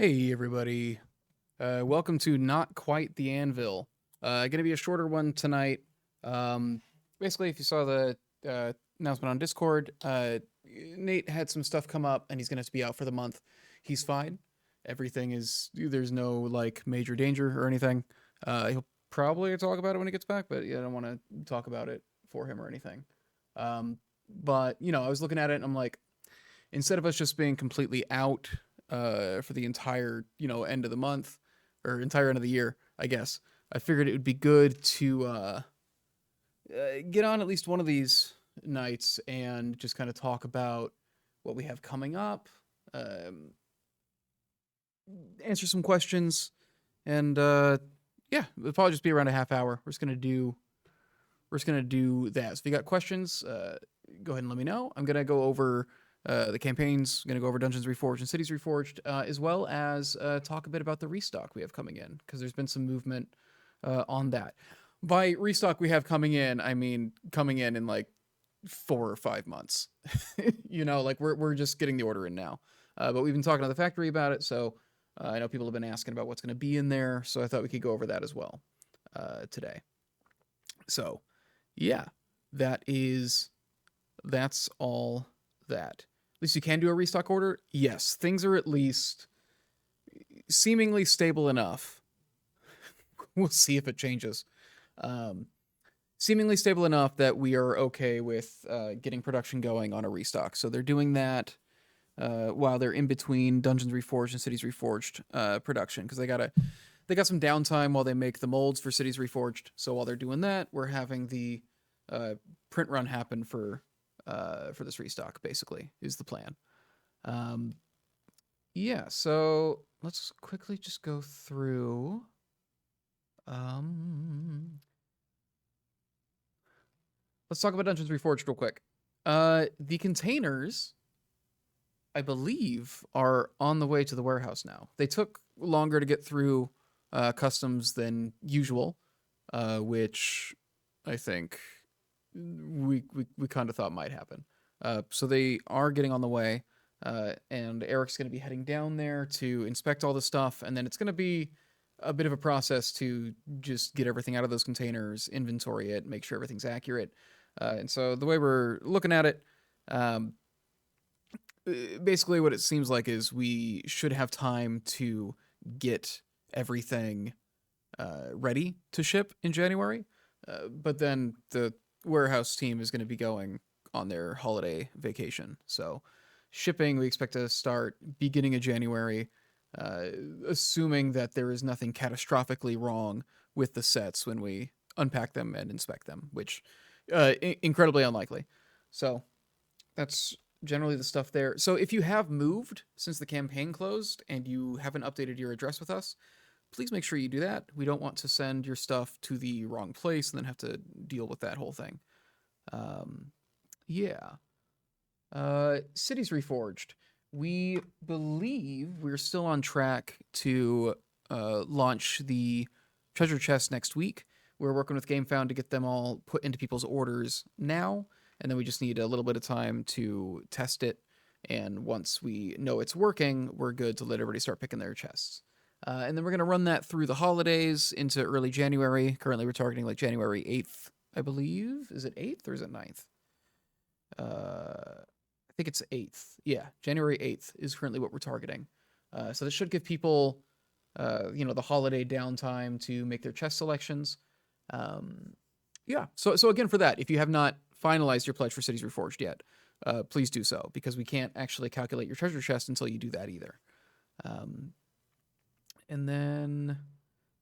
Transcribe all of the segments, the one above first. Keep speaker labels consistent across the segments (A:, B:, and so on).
A: Hey everybody, welcome to Not Quite the Anvil. Gonna be a shorter one tonight. Um, Basically, if you saw the announcement on Discord, Nate had some stuff come up and he's gonna have to be out for the month. He's fine. There's no like major danger or anything. He'll probably talk about it when he gets back, but yeah, I don't want to talk about it for him or anything. But I was looking at it and I'm like, instead of us just being completely out for the entire end of the month or entire end of the year, I guess I figured it would be good to get on at least one of these nights and just kind of talk about what we have coming up, um, answer some questions, and yeah, it'll probably just be around a half hour. We're just gonna do that. So if you got questions, go ahead and let me know. I'm gonna go over the campaigns. I'm gonna go over Dungeons Reforged and Cities Reforged, as well as talk a bit about the restock we have coming in because there's been some movement on that. By restock we have coming in, I mean coming in like 4 or 5 months. Like we're just getting the order in now. But we've been talking to the factory about it, so I know people have been asking about what's going to be in there, so I thought we could go over that as well today. So yeah, that's all that. At least you can do a restock order. Yes, things are at least seemingly stable enough. We'll see if it changes. Um, Seemingly stable enough that we are okay with getting production going on a restock. So they're doing that while they're in between Dungeons Reforged and Cities Reforged production because they got some downtime while they make the molds for Cities Reforged. So while they're doing that, we're having the print run happen for this restock. Basically, is the plan. Um, yeah. So let's quickly just go through. Um, let's talk about Dungeons Reforged real quick. The containers, I believe, are on the way to the warehouse now. They took longer to get through customs than usual, which I think we kind of thought might happen. So they are getting on the way, and Eric's going to be heading down there to inspect all the stuff, and then it's going to be a bit of a process to just get everything out of those containers, inventory it, make sure everything's accurate. And so the way we're looking at it, um, basically what it seems like is we should have time to get everything ready to ship in January. But then the warehouse team is going to be going on their holiday vacation. So shipping we expect to start beginning of January, uh, assuming that there is nothing catastrophically wrong with the sets when we unpack them and inspect them, which incredibly unlikely. So that's generally the stuff there. So if you have moved since the campaign closed and you haven't updated your address with us, please make sure you do that. We don't want to send your stuff to the wrong place and then have to deal with that whole thing. Um, yeah. Cities Reforged. We believe we're still on track to launch the treasure chest next week. We're working with GameFound to get them all put into people's orders now, and then we just need a little bit of time to test it. And once we know it's working, we're good to let everybody start picking their chests. And then we're going to run that through the holidays into early January. Currently, we're targeting like January 8th, I believe. Is it 8th or is it 9th? I think it's 8th. Yeah, January 8th is currently what we're targeting. So this should give people, the holiday downtime to make their chest selections. Yeah. So again, for that, if you have not finalized your pledge for Cities Reforged yet, please do so because we can't actually calculate your treasure chest until you do that either. And then,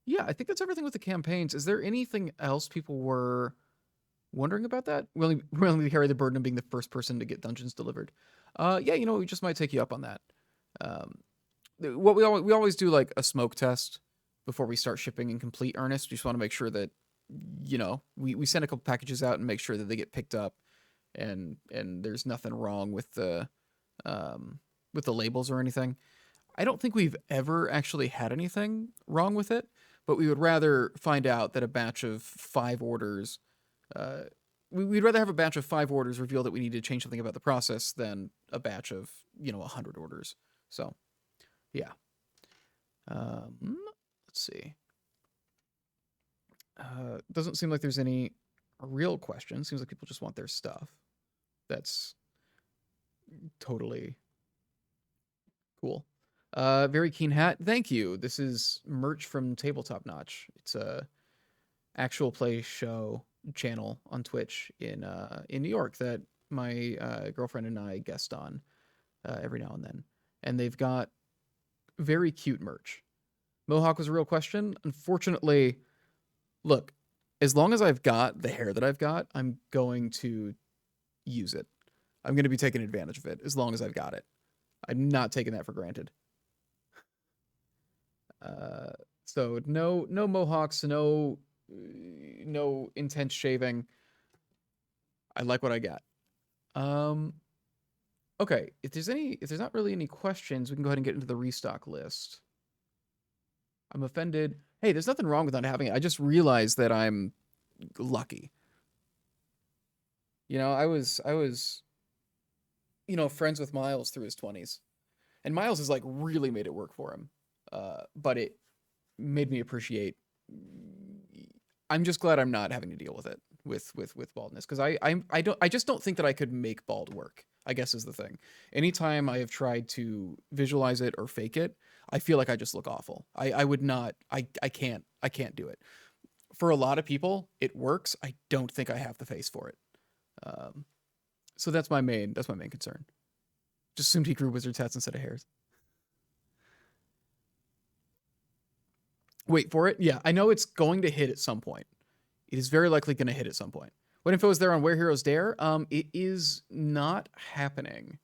A: yeah, I think that's everything with the campaigns. Is there anything else people were wondering about that? Willing to carry the burden of being the first person to get dungeons delivered. Yeah, we just might take you up on that. Um, what we always do like a smoke test before we start shipping in complete earnest. We just want to make sure that we send a couple packages out and make sure that they get picked up, and there's nothing wrong with the labels or anything. I don't think we've ever actually had anything wrong with it, but we would rather find out that a batch of 5 orders uh, we'd rather have a batch of 5 orders reveal that we need to change something about the process than a batch of 100 orders. So yeah. Let's see. Doesn't seem like there's any real questions. Seems like people just want their stuff. That's totally cool. Very keen hat. Thank you. This is merch from Tabletop Notch. It's a actual play show channel on Twitch in New York that my girlfriend and I guest on every now and then, and they've got very cute merch. Mohawk was a real question. Unfortunately, look, as long as I've got the hair that I've got, I'm going to use it. I'm going to be taking advantage of it as long as I've got it. I'm not taking that for granted. So no mohawks, no intense shaving. I like what I got. Okay, if there's not really any questions, we can go ahead and get into the restock list. I'm offended. Hey, there's nothing wrong with not having it. I just realized that I'm lucky. You know, I was friends with Miles through his 20s. And Miles has like really made it work for him. But it made me appreciate. I'm just glad I'm not having to deal with it with baldness, because I just don't think that I could make bald work, I guess, is the thing. Anytime I have tried to visualize it or fake it, I feel like I just look awful. I would not. I can't do it. For a lot of people, it works. I don't think I have the face for it. So that's my main concern. Just assumed he grew wizard's hats instead of hairs. Wait for it. Yeah, I know it's going to hit at some point. It is very likely going to hit at some point. What info is there on Where Heroes Dare? It is not happening.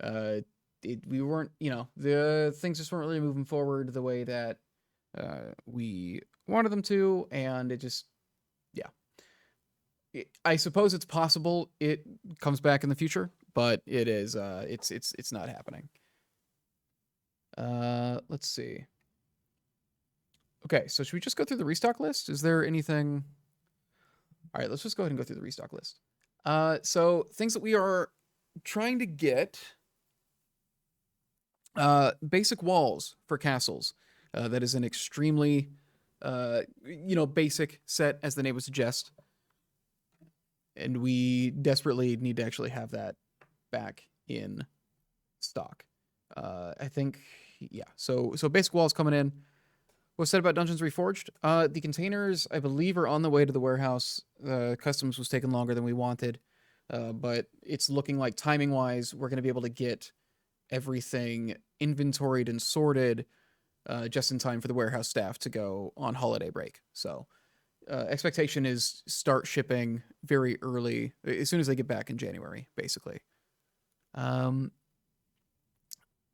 A: We weren't, the things just weren't really moving forward the way that we wanted them to, and it just, yeah. I suppose it's possible it comes back in the future, but it is, it's not happening. Let's see. Okay, so should we just go through the restock list? Is there anything? All right, let's just go ahead and go through the restock list. So things that we are trying to get. Basic walls for castles. That is an extremely, basic set, as the name would suggest. And we desperately need to actually have that back in stock. I think, yeah. So basic walls coming in. What's said about Dungeons Reforged? The containers, I believe, are on the way to the warehouse. Customs was taking longer than we wanted. But it's looking like, timing-wise, we're going to be able to get everything inventoried and sorted just in time for the warehouse staff to go on holiday break. So expectation is start shipping very early, as soon as they get back in January, basically.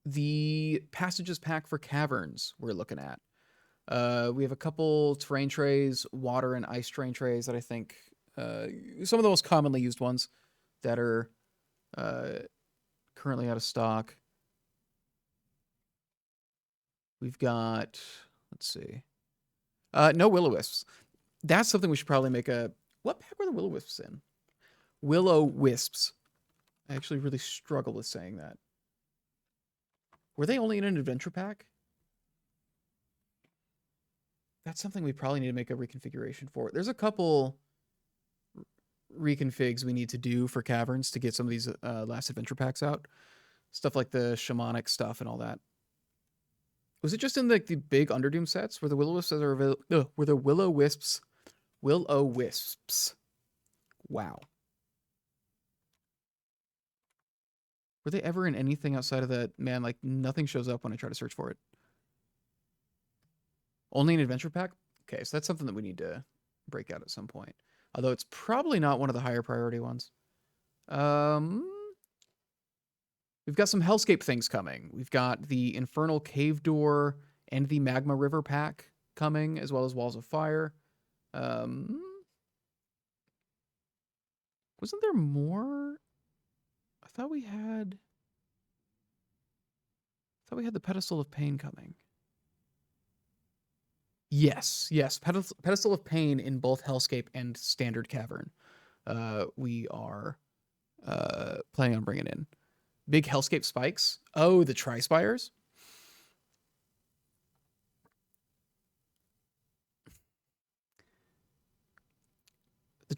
A: The passages pack for caverns we're looking at. We have a couple terrain trays, water and ice terrain trays that I think some of the most commonly used ones that are currently out of stock. We've got, let's see, no will-o-wisps. That's something we should probably make a. What pack were the will-o-wisps in? Will-o-wisps. I actually really struggle with saying that. Were they only in an adventure pack? That's something we probably need to make a reconfiguration for. There's a couple reconfigs we need to do for caverns to get some of these last adventure packs out. Stuff like the shamanic stuff and all that. Was it just in the big Underdoom sets where the will-o-wisps are available? Were the will-o-wisps? Will-o-wisps. Wow. Were they ever in anything outside of that? Man, like, nothing shows up when I try to search for it. Only an adventure pack? Okay, so that's something that we need to break out at some point. Although it's probably not one of the higher priority ones. We've got some Hellscape things coming. We've got the Infernal Cave Door and the Magma River pack coming, as well as Walls of Fire. Wasn't there more? I thought we had the Pedestal of Pain coming. Yes. Pedestal of Pain in both Hellscape and Standard Cavern. We are planning on bringing in. Big Hellscape spikes. Oh, the Tri-Spires.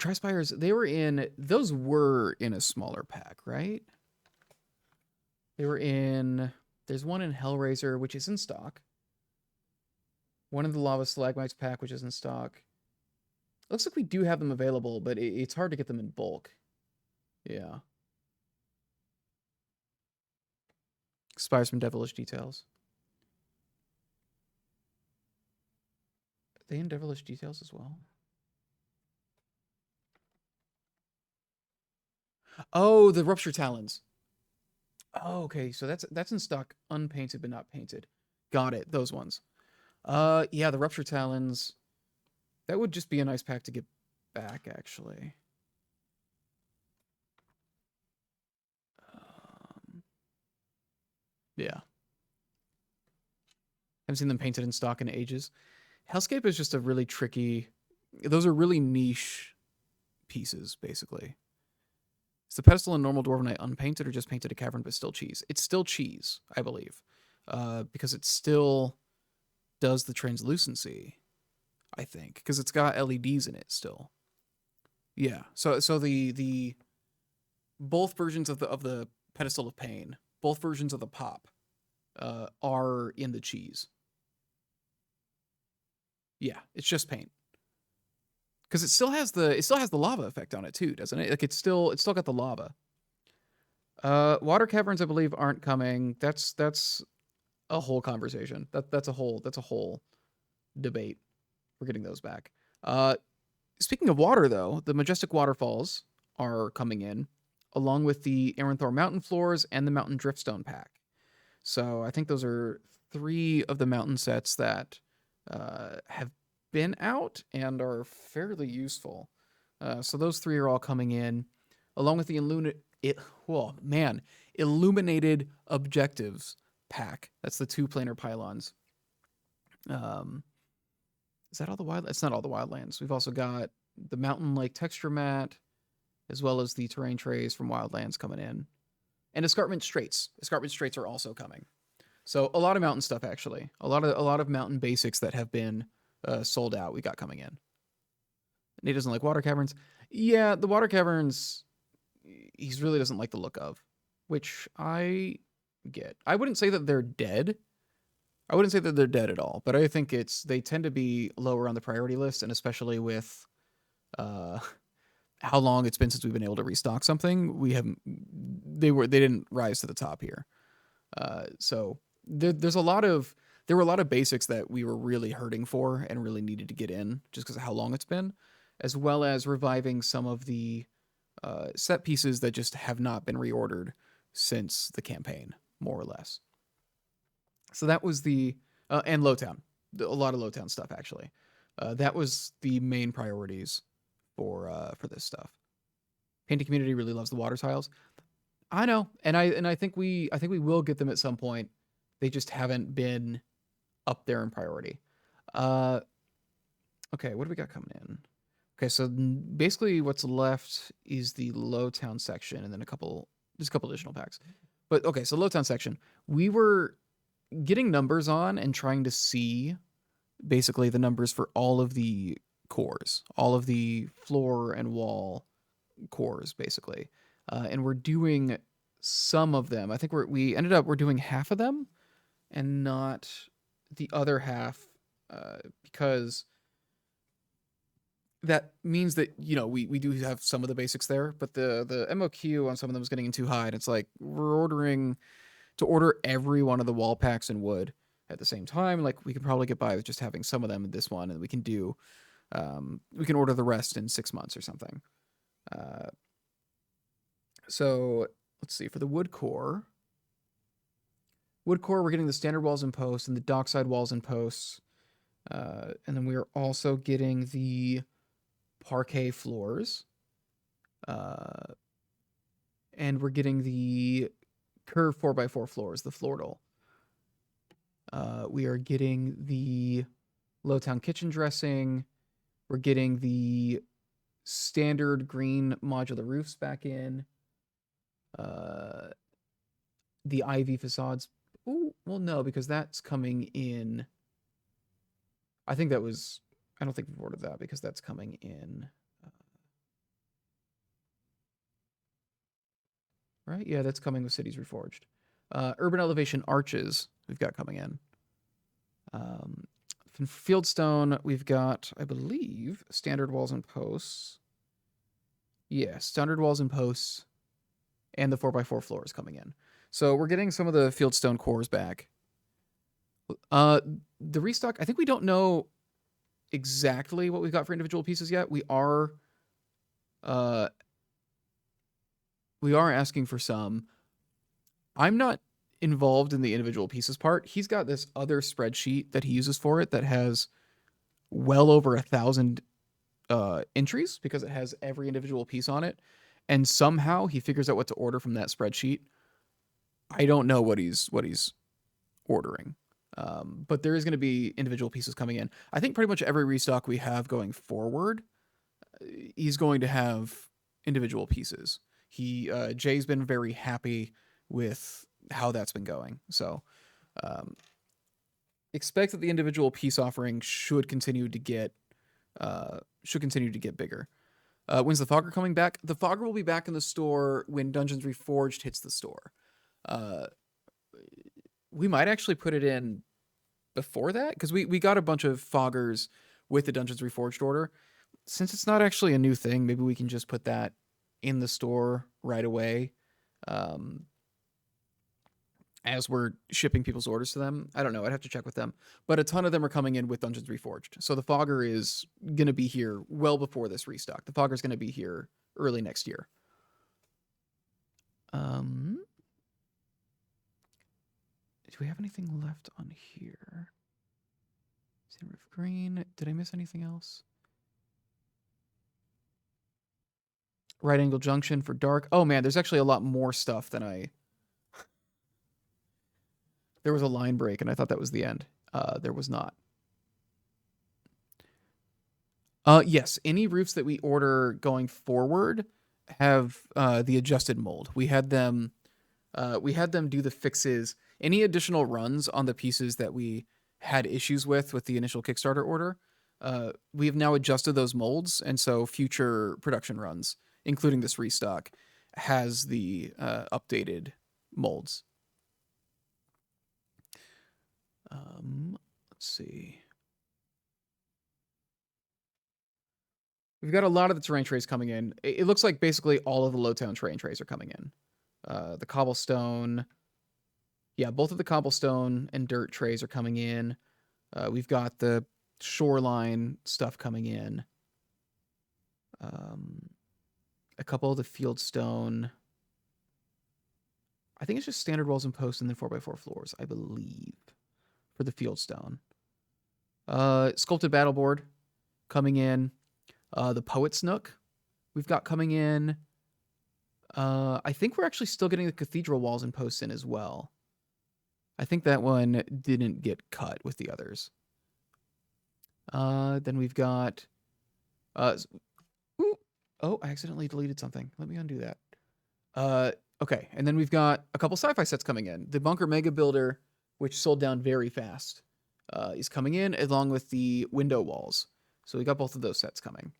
A: Tri-Spires, those were in a smaller pack, right? They were in, there's one in Hellraiser, which is in stock. One in the Lava Stalagmites pack, which is in stock. Looks like we do have them available, but it's hard to get them in bulk. Yeah. Spires from Devilish Details. Are they in Devilish Details as well? Oh, the Rupture Talons. Oh, okay. So that's in stock, unpainted but not painted. Got it. Those ones. Yeah, the Rupture Talons. That would just be a nice pack to get back, actually. Yeah. Haven't seen them painted in stock in ages. Hellscape is just a really tricky... Those are really niche pieces, basically. Is the pedestal in normal Dwarven Knight unpainted or just painted a cavern but still cheese? It's still cheese, I believe. Because it still does the translucency, I think. Because it's got LEDs in it still. Yeah. So the both versions of the pedestal of pain, both versions of the pop, are in the cheese. Yeah, it's just paint. Because it still has the lava effect on it too, doesn't it? Like it's still got the lava. Water caverns, I believe, aren't coming. That's a whole conversation. That's a whole debate. We're getting those back. Speaking of water, though, the Majestic Waterfalls are coming in, along with the Aranthor Mountain Floors and the Mountain Driftstone pack. So I think those are 3 of the mountain sets that have been out and are fairly useful. So those 3 are all coming in, along with the Illuminated Objectives pack. That's the 2 planar pylons. Is that all the wild? It's not all the wildlands. We've also got the Mountain Lake texture mat, as well as the terrain trays from Wildlands coming in, and Escarpment Straits. Escarpment Straits are also coming. So a lot of mountain stuff, actually. A lot of mountain basics that have been sold out. We got coming in. Nate doesn't like water caverns. Yeah, the water caverns, he really doesn't like the look of, which I get. I wouldn't say that they're dead. I wouldn't say that they're dead at all, but I think they tend to be lower on the priority list, and especially with how long it's been since we've been able to restock something, they didn't rise to the top here. So there were a lot of basics that we were really hurting for and really needed to get in just because of how long it's been, as well as reviving some of the set pieces that just have not been reordered since the campaign, more or less. So that was and Lowtown, a lot of Lowtown stuff actually. That was the main priorities for this stuff. Painting community really loves the water tiles. I know, and I think we will get them at some point. They just haven't been up there in priority. Okay, what do we got coming in? Okay, so basically what's left is the Lowtown section, and then just a couple additional packs. But okay, so Lowtown section, we were getting numbers on and trying to see basically the numbers for all of the cores, all of the floor and wall cores, basically. And we're doing some of them. I think we're doing half of them and not the other half, because that means that, we do have some of the basics there, but the MOQ on some of them is getting too high, and it's like we're ordering to order every one of the wall packs in wood at the same time. Like, we can probably get by with just having some of them in this one, and we can order the rest in 6 months or something. So let's see, for the wood core, we're getting the standard walls in post and the dockside walls in posts. And then we are also getting the parquet floors. And we're getting the curved 4x4 floors, the Floordal. We are getting the Lowtown kitchen dressing. We're getting the standard green modular roofs back in. The ivy facades. Oh, well, no, because that's coming in. I don't think we've ordered that because that's coming in. right? Yeah, that's coming with Cities Reforged. Urban Elevation Arches we've got coming in. From Fieldstone, we've got, I believe, Standard Walls and Posts. Yeah, Standard Walls and Posts, and the 4x4 floors coming in. So we're getting some of the Fieldstone cores back. The restock, I think we don't know exactly what we've got for individual pieces yet. We are asking for some. I'm not involved in the individual pieces part. He's got this other spreadsheet that he uses for it that has well over 1,000 entries because it has every individual piece on it. And somehow he figures out what to order from that spreadsheet. I don't know what he's ordering. But there is going to be individual pieces coming in. I think pretty much every restock we have going forward, he's going to have individual pieces. Jay's been very happy with how that's been going. So expect that the individual piece offering should continue to get bigger. When's the Fogger coming back? The Fogger will be back in the store when Dungeons Reforged hits the store. We might actually put it in before that because we got a bunch of Foggers with the Dungeons Reforged order. Since it's not actually a new thing, maybe we can just put that in the store right away as we're shipping people's orders to them. I don't know. I'd have to check with them. But a ton of them are coming in with Dungeons Reforged. So the Fogger is going to be here well before this restock. The Fogger is going to be here early next year. Do we have anything left on here? Sandrift Green. Did I miss anything else? Right Angle Junction for dark. Oh man, there's actually a lot more stuff than I... There was a line break and I thought that was the end. There was not. Yes, any roofs that we order going forward have the adjusted mold. We had them do the fixes. Any additional runs on the pieces that we had issues with the initial Kickstarter order, we have now adjusted those molds, and so future production runs, including this restock, has the updated molds. Let's see. We've got a lot of the terrain trays coming in. It looks like basically all of the Lowtown terrain trays are coming in. The cobblestone. Yeah, both of the cobblestone and dirt trays are coming in. We've got the shoreline stuff coming in. A couple of the fieldstone. I think it's just standard walls and posts and then 4x4 floors, I believe, for the fieldstone. Sculpted battleboard coming in. The Poet's Nook we've got coming in. I think we're actually still getting the cathedral walls and posts in as well. I think that one didn't get cut with the others. Then we've got... Oh, I accidentally deleted something. Let me undo that. Okay, and then we've got a couple sci-fi sets coming in. The Bunker Mega Builder, which sold down very fast, is coming in, along with the window walls. So we got both of those sets coming.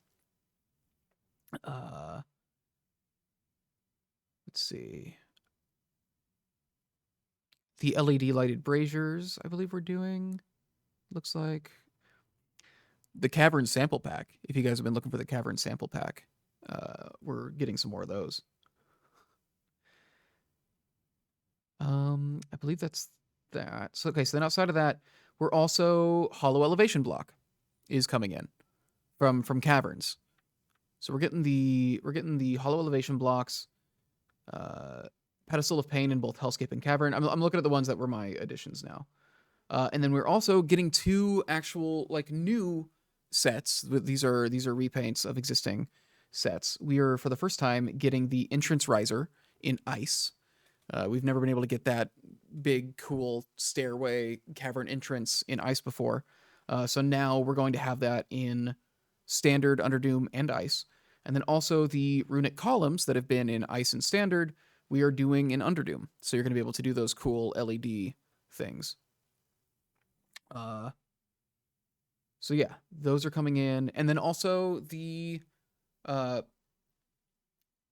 A: Let's see. The LED lighted braziers, I believe we're doing. Looks like. The Cavern sample pack. If you guys have been looking for the Cavern sample pack, we're getting some more of those. I believe that's that. So okay, so then outside of that, we're also Hollow Elevation Block is coming in from Caverns. So we're getting the Hollow Elevation blocks, Pedestal of Pain in both Hellscape and Cavern. I'm looking at the ones that were my additions now. And then we're also getting two actual like new sets. These are repaints of existing sets. We are for the first time getting the Entrance Riser in ice. We've never been able to get that big, cool stairway cavern entrance in ice before. So now we're going to have that in standard, Underdoom, and ice. And then also the runic columns that have been in ice and standard, we are doing in Underdoom. So you're going to be able to do those cool LED things. So yeah, those are coming in. And then also the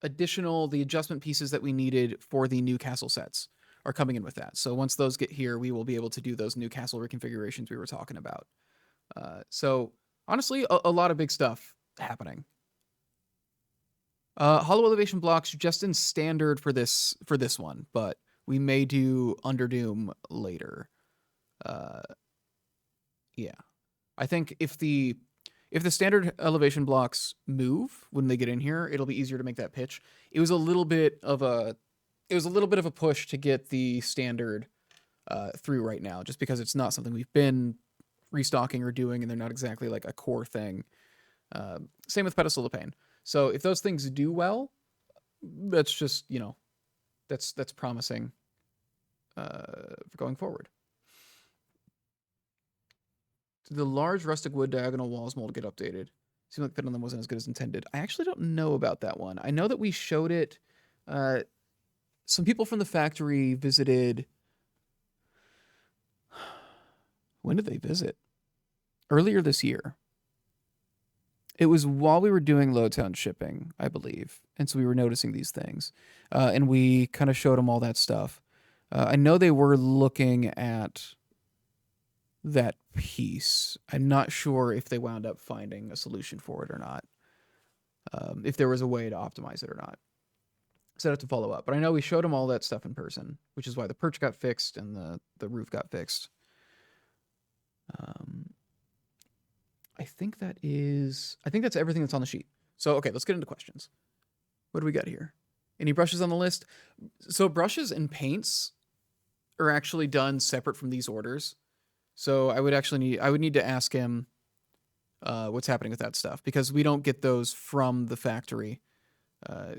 A: the adjustment pieces that we needed for the new castle sets are coming in with that. So once those get here, we will be able to do those new castle reconfigurations we were talking about. So honestly, a lot of big stuff happening. Hollow elevation blocks just in standard for this one, but we may do Underdoom later. Yeah, I think if the standard elevation blocks move when they get in here, it'll be easier to make that pitch. It was a little bit of a push to get the standard through right now, just because it's not something we've been restocking or doing, and they're not exactly like a core thing. Same with Pedestal of Pain. So if those things do well, that's just, that's promising for going forward. Did the large rustic wood diagonal walls mold get updated? Seemed like fit on them wasn't as good as intended. I actually don't know about that one. I know that we showed it. Some people from the factory visited. When did they visit? Earlier this year. It was while we were doing Lowtown shipping, I believe. And so we were noticing these things. And we kind of showed them all that stuff. I know they were looking at that piece. I'm not sure if they wound up finding a solution for it or not. If there was a way to optimize it or not. So I'd have to follow up. But I know we showed them all that stuff in person, which is why the perch got fixed and the roof got fixed. I think that's everything that's on the sheet. So, okay, let's get into questions. What do we got here? Any brushes on the list? So brushes and paints are actually done separate from these orders. So I would need to ask him what's happening with that stuff, because we don't get those from the factory.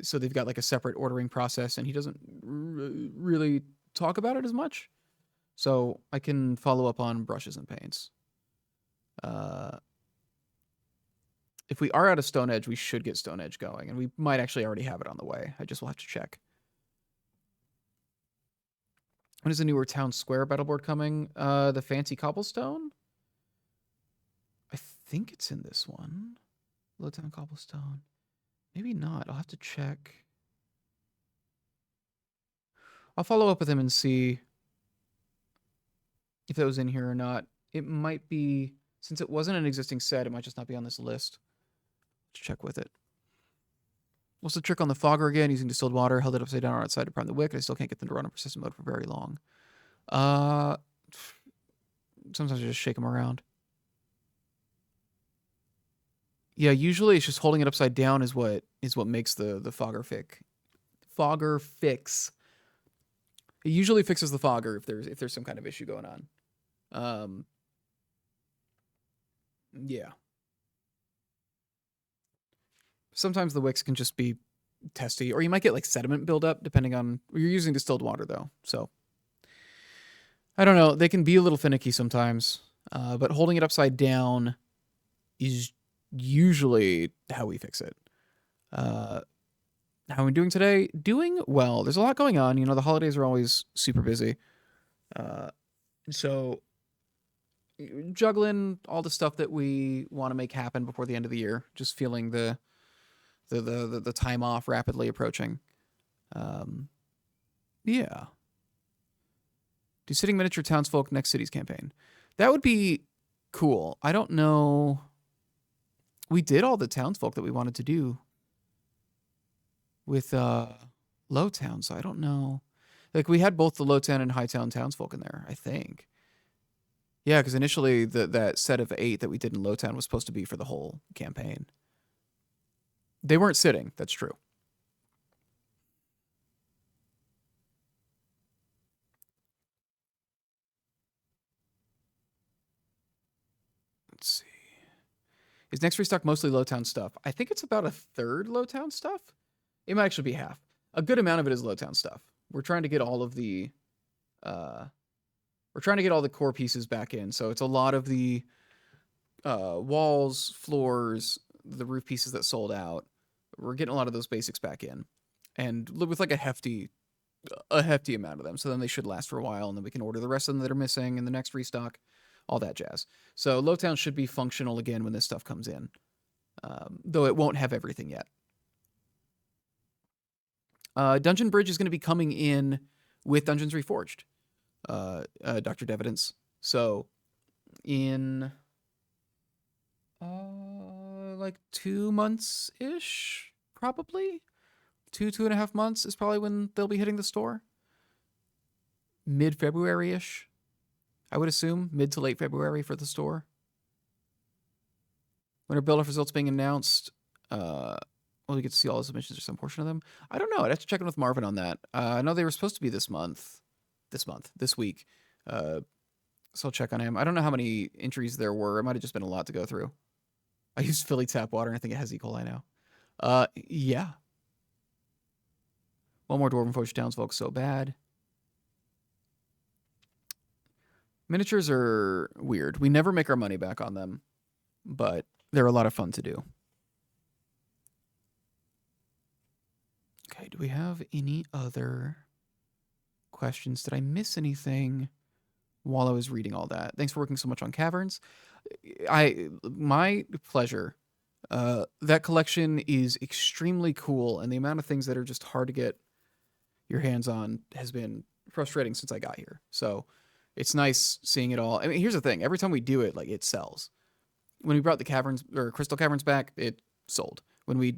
A: So they've got like a separate ordering process, and he doesn't really talk about it as much. So I can follow up on brushes and paints. If we are out of Stone Edge, we should get Stone Edge going, and we might actually already have it on the way. I just will have to check. When is the newer Town Square battleboard coming? The fancy cobblestone? I think it's in this one. Lowtown cobblestone. Maybe not. I'll have to check. I'll follow up with him and see if that was in here or not. It might be, since it wasn't an existing set, it might just not be on this list. Let's check with it. What's the trick on the fogger again? Using distilled water, held it upside down or outside to prime the wick. I still can't get them to run in persistent mode for very long. Sometimes I just shake them around. Yeah, usually it's just holding it upside down is what makes the fogger fix. It usually fixes the fogger if there's some kind of issue going on. Yeah. Sometimes the wicks can just be testy, or you might get like sediment buildup depending on, you're using distilled water though. So I don't know. They can be a little finicky sometimes, but holding it upside down is usually how we fix it. How are we doing today? Doing well. There's a lot going on. The holidays are always super busy. So juggling all the stuff that we want to make happen before the end of the year, just feeling the time off rapidly approaching. Yeah. Do Sitting Miniature Townsfolk Next Cities campaign. That would be cool. I don't know. We did all the townsfolk that we wanted to do with Lowtown, so I don't know. Like, we had both the Lowtown and Hightown townsfolk in there, I think. Yeah, because initially that set of 8 that we did in Lowtown was supposed to be for the whole campaign. They weren't sitting, that's true. Let's see. Is next restock mostly Lowtown stuff? I think it's about a third Lowtown stuff. It might actually be half. A good amount of it is Lowtown stuff. We're trying to get all of the core pieces back in. So it's a lot of the walls, floors, the roof pieces that sold out. We're getting a lot of those basics back in, and with like a hefty amount of them. So then they should last for a while, and then we can order the rest of them that are missing in the next restock, all that jazz. So Lowtown should be functional again when this stuff comes in, though it won't have everything yet. Dungeon Bridge is going to be coming in with Dungeons Reforged, Dr. Devidence. So in like 2 months ish, probably 2.5 months is probably when they'll be hitting the store. Mid-February ish, I would assume, mid to late February for the store. When are build-up results being announced? Well, we get to see all the submissions or some portion of them. I don't know. I'd have to check in with Marvin on that. I know they were supposed to be this week. So I'll check on him. I don't know how many entries there were. It might have just been a lot to go through. I used Philly tap water and I think it has E. coli now. Yeah. One more Dwarven Forge townsfolk, so bad. Miniatures are weird. We never make our money back on them, but they're a lot of fun to do. Okay, do we have any other questions? Did I miss anything while I was reading all that? Thanks for working so much on Caverns. My pleasure. That collection is extremely cool, and the amount of things that are just hard to get your hands on has been frustrating since I got here. So it's nice seeing it all. I mean, here's the thing. Every time we do it, like, it sells. When we brought the Caverns or Crystal Caverns back, it sold.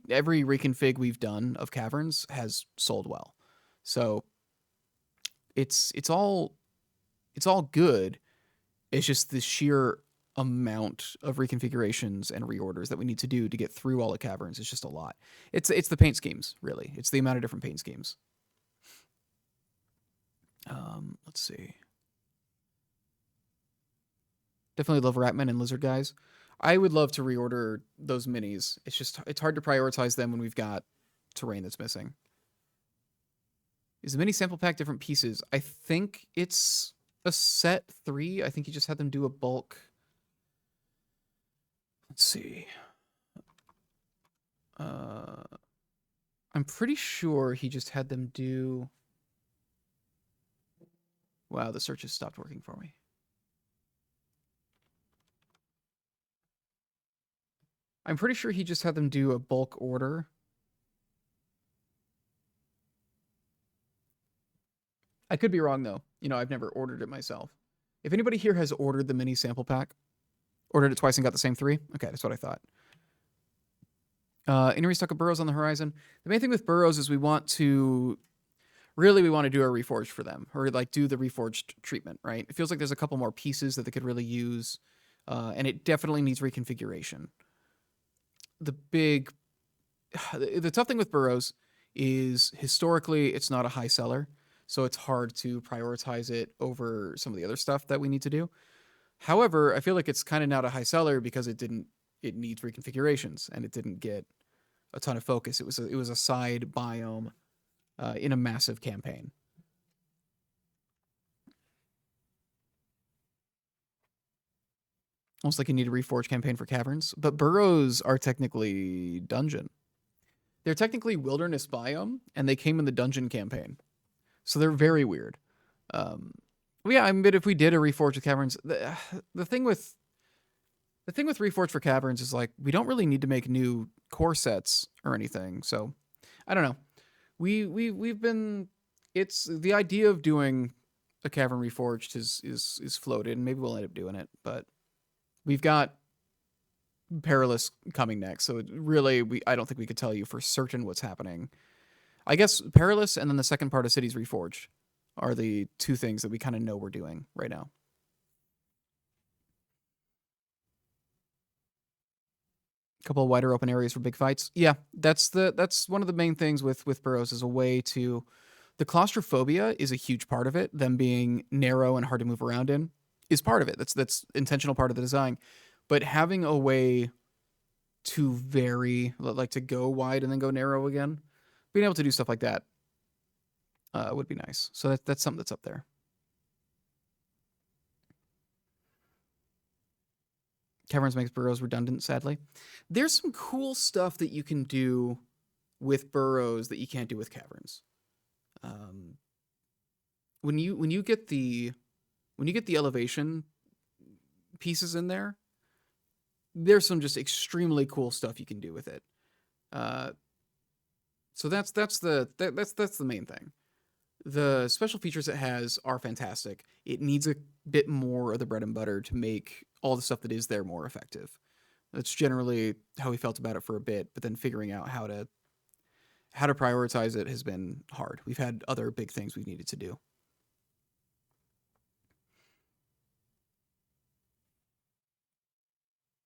A: Every reconfig we've done of Caverns has sold well. So it's all good. It's just the sheer amount of reconfigurations and reorders that we need to do to get through all the Caverns. It's just a lot. It's the paint schemes, really. It's the amount of different paint schemes. Let's see. Definitely love Ratman and Lizard Guys. I would love to reorder those minis. It's hard to prioritize them when we've got terrain that's missing. Is the mini sample pack different pieces? I think it's a set 3. I think you just had them do a bulk. Let's see. I'm pretty sure he just had them do... Wow, the search has stopped working for me. I'm pretty sure he just had them do a bulk order. I could be wrong, though. You know, I've never ordered it myself. If anybody here has ordered the mini sample pack, ordered it twice and got the same 3, okay, that's what I thought. Any restock of burrows on the horizon? The main thing with burrows is we want to do a reforged for them, or like do the reforged treatment, right? It feels like there's a couple more pieces that they could really use, and it definitely needs reconfiguration. The tough thing with burrows is historically it's not a high seller, so it's hard to prioritize it over some of the other stuff that we need to do. However, I feel like it's kind of not a high seller because it needs reconfigurations and it didn't get a ton of focus. It was a side biome in a massive campaign. Almost like you need a reforge campaign for caverns, but burrows are technically dungeon. They're technically wilderness biome, and they came in the dungeon campaign, so they're very weird. Yeah, I mean, if we did a reforge with caverns, the thing with reforge for caverns is like we don't really need to make new core sets or anything. So I don't know. We've been, it's the idea of doing a cavern reforged is floated, and maybe we'll end up doing it, but we've got Perilous coming next, so I don't think we could tell you for certain what's happening. I guess Perilous and then the second part of Cities Reforged are the 2 things that we kind of know we're doing right now. A couple of wider open areas for big fights. Yeah, that's one of the main things with burrows is a way to... The claustrophobia is a huge part of it. Them being narrow and hard to move around in is part of it. That's intentional part of the design. But having a way to vary, like to go wide and then go narrow again, being able to do stuff like that would be nice. So that's something that's up there. Caverns makes burrows redundant, sadly. There's some cool stuff that you can do with burrows that you can't do with caverns. When you get the elevation pieces in there, there's some just extremely cool stuff you can do with it. So that's the main thing. The special features it has are fantastic. It needs a bit more of the bread and butter to make all the stuff that is there more effective. That's generally how we felt about it for a bit, but then figuring out how to prioritize it has been hard. We've had other big things we've needed to do.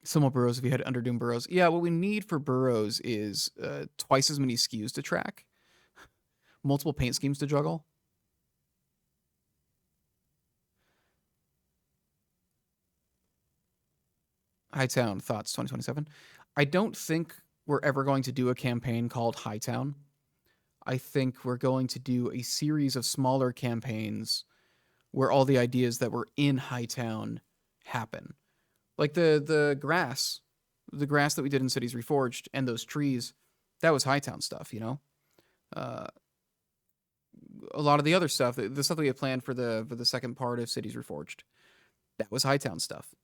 A: Some more burrows if you had Underdoom burrows. Yeah, what we need for burrows is twice as many SKUs to track, multiple paint schemes to juggle. Hightown thoughts 2027. I don't think we're ever going to do a campaign called Hightown. I think we're going to do a series of smaller campaigns where all the ideas that were in Hightown happen. Like the grass that we did in Cities Reforged and those trees, that was Hightown stuff, you know? Uh, a lot of the other stuff, the stuff that we had planned for the second part of Cities Reforged, that was Hightown stuff.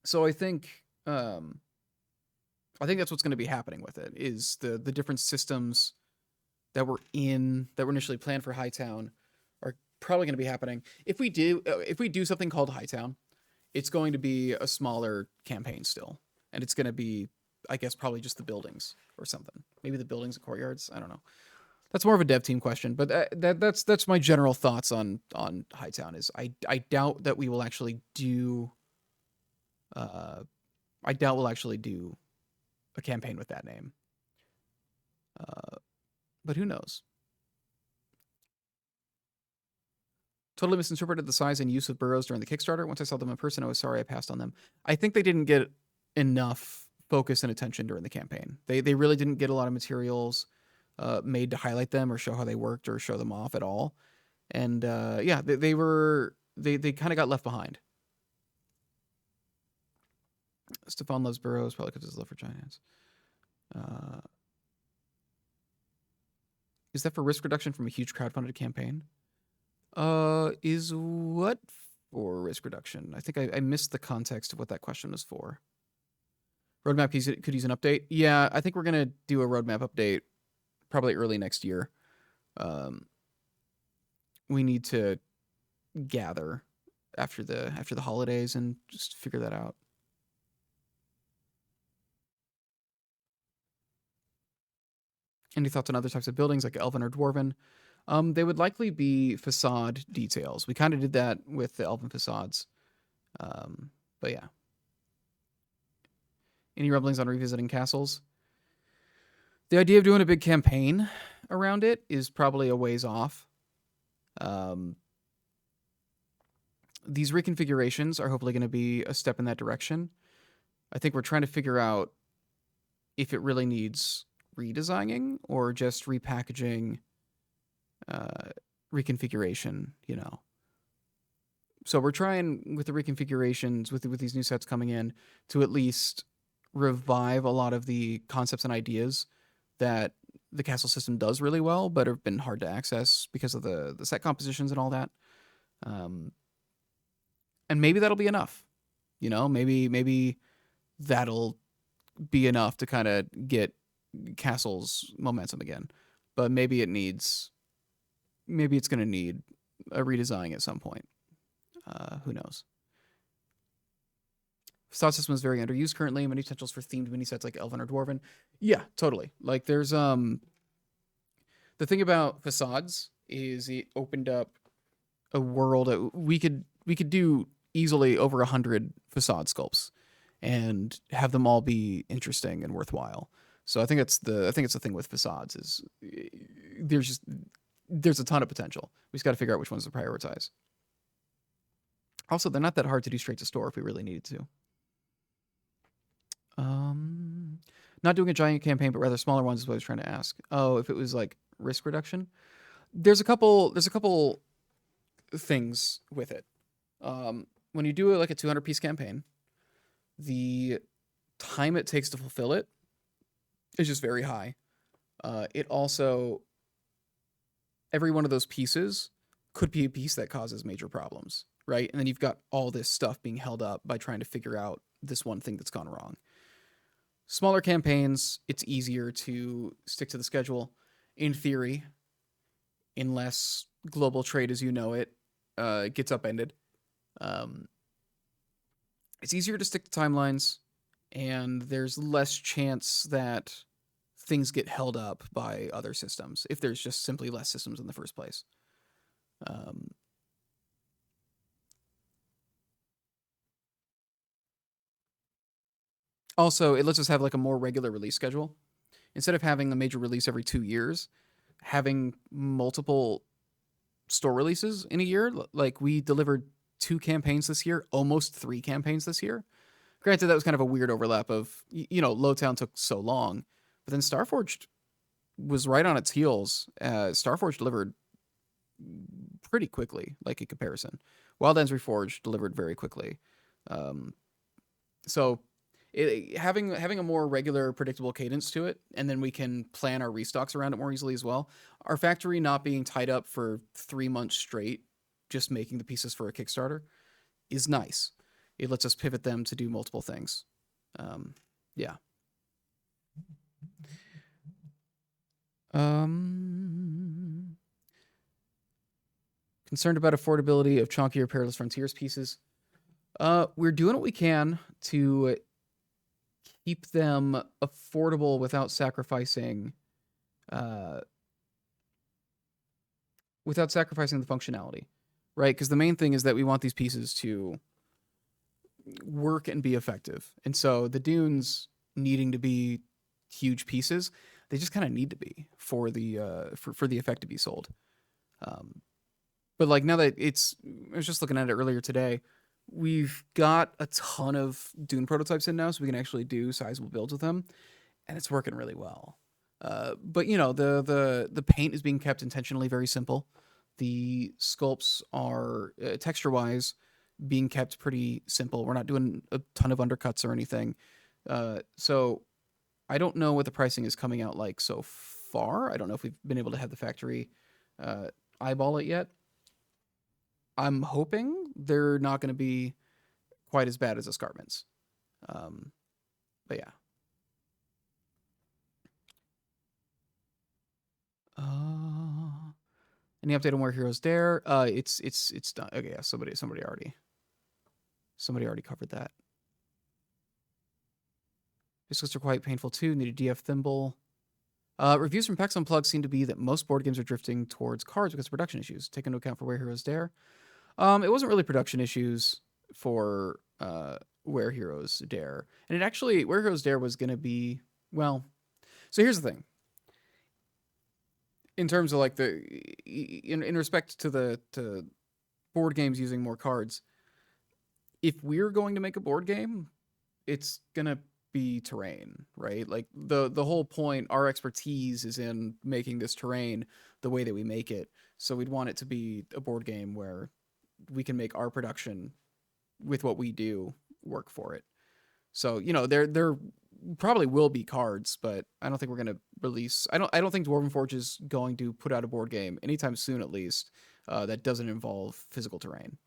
A: So I think that's what's going to be happening with it is the different systems that were initially planned for Hightown are probably going to be happening. If we do something called Hightown, it's going to be a smaller campaign still, and it's going to be, I guess, probably just the buildings or something. Maybe the buildings and courtyards. I don't know. That's more of a dev team question, but that's my general thoughts on Hightown. Is I doubt that we will actually do. I doubt we'll actually do a campaign with that name. But who knows? Totally misinterpreted the size and use of burrows during the Kickstarter. Once I saw them in person, I was sorry I passed on them. I think they didn't get enough focus and attention during the campaign. They really didn't get a lot of materials made to highlight them or show how they worked or show them off at all. And yeah, they kind of got left behind. Stefan loves burrows, probably because of his love for giants. Is that for risk reduction from a huge crowdfunded campaign? Is what for risk reduction? I think I missed the context of what that question was for. Roadmap could use an update. Yeah, I think we're gonna do a roadmap update probably early next year. We need to gather after the holidays and just figure that out. Any thoughts on other types of buildings like Elven or Dwarven? They would likely be facade details. We kind of did that with the Elven facades. But yeah. Any rumblings on revisiting castles? The idea of doing a big campaign around it is probably a ways off. These reconfigurations are hopefully going to be a step in that direction. I think we're trying to figure out if it really needs redesigning or just repackaging, reconfiguration, you know. So we're trying with the reconfigurations, with these new sets coming in, to at least revive a lot of the concepts and ideas that the castle system does really well, but have been hard to access because of the set compositions and all that. And maybe that'll be enough. You know, maybe that'll be enough to kind of get castle's momentum again. But maybe it's going to need a redesign at some point. Who knows? Facade system is very underused currently. Many potentials for themed mini sets like Elven or Dwarven. Yeah, totally. Like there's the thing about facades is it opened up a world that we could do easily over 100 facade sculpts and have them all be interesting and worthwhile. So I think it's the thing with facades is there's a ton of potential. We just got to figure out which ones to prioritize. Also, they're not that hard to do straight to store if we really needed to. Not doing a giant campaign, but rather smaller ones is what I was trying to ask. Oh, if it was like risk reduction, there's a couple things with it. When you do like a 200 piece campaign, the time it takes to fulfill it is just very high. It also, every one of those pieces could be a piece that causes major problems, right? And then you've got all this stuff being held up by trying to figure out this one thing that's gone wrong. Smaller campaigns, it's easier to stick to the schedule, in theory, unless global trade as you know it gets upended. Um, it's easier to stick to timelines, and there's less chance that things get held up by other systems if there's just simply less systems in the first place. Um, Also, it lets us have like a more regular release schedule. Instead of having a major release every 2 years, having multiple store releases in a year. Like we delivered 2 campaigns this year, almost 3 campaigns this year. Granted, that was kind of a weird overlap of, Lowtown took so long, but then Starforged was right on its heels. Starforged delivered pretty quickly, like in comparison. Wildlands Reforged delivered very quickly. Um, so having a more regular, predictable cadence to it, and then we can plan our restocks around it more easily as well. Our factory not being tied up for 3 months straight, just making the pieces for a Kickstarter, is nice. It lets us pivot them to do multiple things. Yeah. Concerned about affordability of chunkier Perilous Frontiers pieces. We're doing what we can to keep them affordable without sacrificing the functionality, right? Because the main thing is that we want these pieces to work and be effective. And so the dunes needing to be huge pieces, they just kind of need to be for the effect to be sold. But like now that I was just looking at it earlier today, we've got a ton of dune prototypes in now, so we can actually do sizable builds with them, and it's working really well. But the paint is being kept intentionally very simple. The sculpts are texture wise being kept pretty simple. We're not doing a ton of undercuts or anything. So I don't know what the pricing is coming out like so far. I don't know if we've been able to have the factory eyeball it yet. I'm hoping they're not going to be quite as bad as escarpments. But yeah. Any update on Where Heroes Dare? It's done. Okay, yeah. Somebody already covered that. Discs are quite painful too. Need a DF thimble. Reviews from PAX Unplugged seem to be that most board games are drifting towards cards because of production issues. Take into account for Where Heroes Dare. It wasn't really production issues for Where Heroes Dare, and it actually Where Heroes Dare was going to be well. So here's the thing. In terms of like in respect to board games using more cards, if we're going to make a board game, it's gonna be terrain, right? Like the whole point, our expertise is in making this terrain the way that we make it. So we'd want it to be a board game where we can make our production with what we do work for it. So there probably will be cards, but I don't think we're gonna release. I don't think Dwarven Forge is going to put out a board game anytime soon, at least, that doesn't involve physical terrain.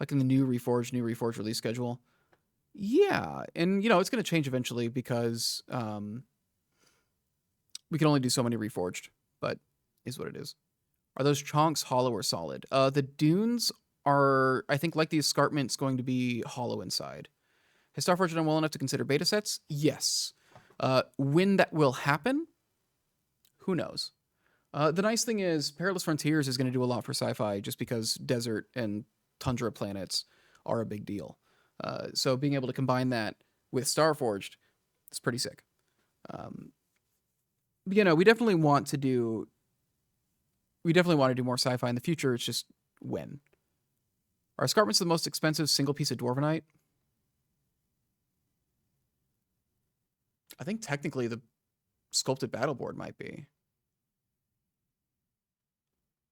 A: Like in the new Reforged release schedule. Yeah, and it's going to change eventually because we can only do so many Reforged, but is what it is. Are those chonks hollow or solid? The dunes are, I think, like the escarpments, going to be hollow inside. Has Starforged done well enough to consider beta sets? Yes. When that will happen, who knows? The nice thing is Perilous Frontiers is going to do a lot for sci-fi just because desert and tundra planets are a big deal. So being able to combine that with Starforged is pretty sick. We definitely want to do more sci-fi in the future. It's just when. Are escarpments the most expensive single piece of Dwarvenite? I think technically the sculpted battle board might be.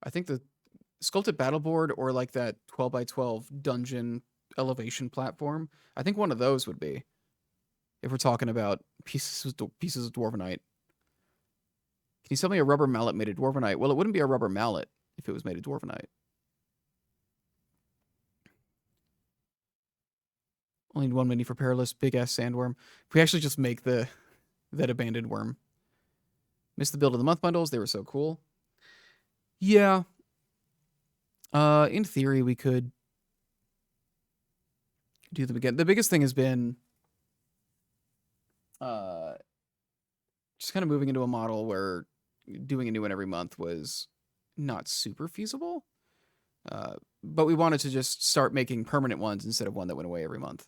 A: I think the sculpted battle board or like that 12 by 12 dungeon elevation platform, I think one of those would be, if we're talking about pieces of Dwarvenite. Can you sell me a rubber mallet made of Dwarvenite? Well, it wouldn't be a rubber mallet if it was made of Dwarvenite. Only need one mini for Perilous. Big ass sandworm. If we actually just make that abandoned worm. Missed the build of the month bundles. They were so cool. Yeah. In theory, we could do them again. The biggest thing has been just kind of moving into a model where doing a new one every month was not super feasible. But we wanted to just start making permanent ones instead of one that went away every month.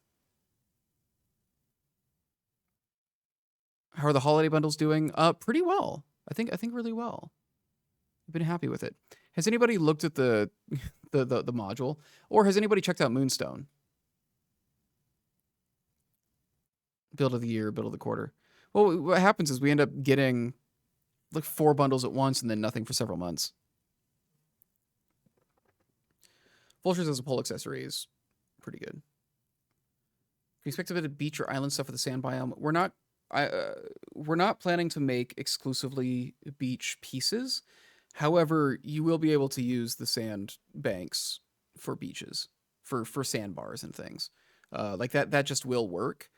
A: How are the holiday bundles doing? Pretty well. I think really well. I've been happy with it. Has anybody looked at the module, or has anybody checked out Moonstone? Build of the year, build of the quarter. Well, what happens is we end up getting like 4 bundles at once and then nothing for several months. Vultures as a pole accessory is pretty good. Can you expect a bit of beach or island stuff with the sand biome? We're not planning to make exclusively beach pieces. However, you will be able to use the sand banks for beaches, for sandbars and things. Like that just will work.